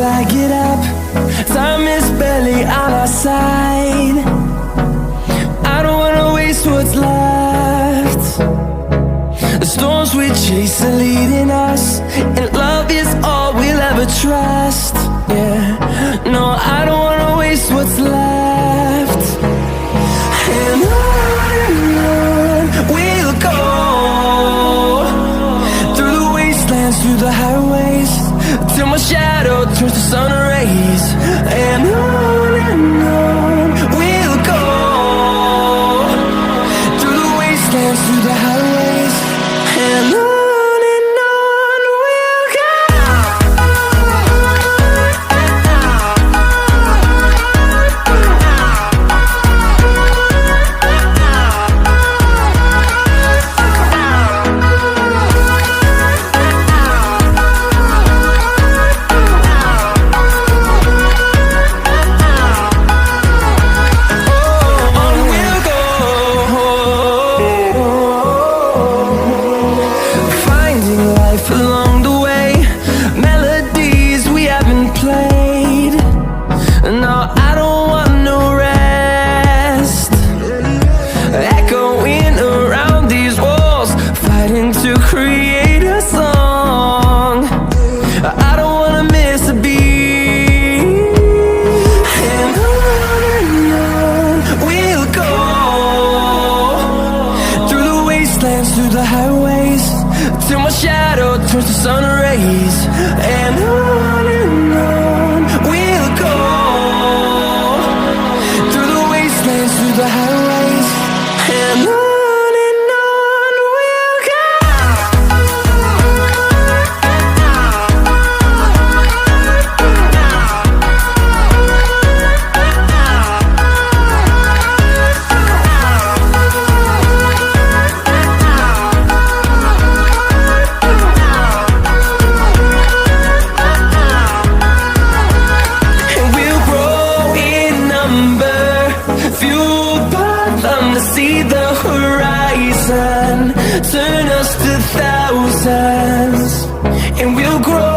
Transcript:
till I get up. Time is barely on our side. I don't wanna waste what's left. The storms we chase are leading us, and love is all we'll ever trust. Yeah, no, I don't wanna waste what's left. And on we'll go, through the wastelands, through the highways, till my shadow turns to sun rays. And on we'll go, through the wastelands, through the highways, and on we'll go. Along the way, melodies we haven't played. No, I don't want no rest. Echoing around these walls, fighting to create a song. I don't wanna miss a beat. And on we'll go, through the wastelands, through the highways, till my shadow turns to sun rays. And on we'll go, through the wastelands, through the highways, and on we'll go. Fueled by them to see the horizon, turn us to thousands, and we'll grow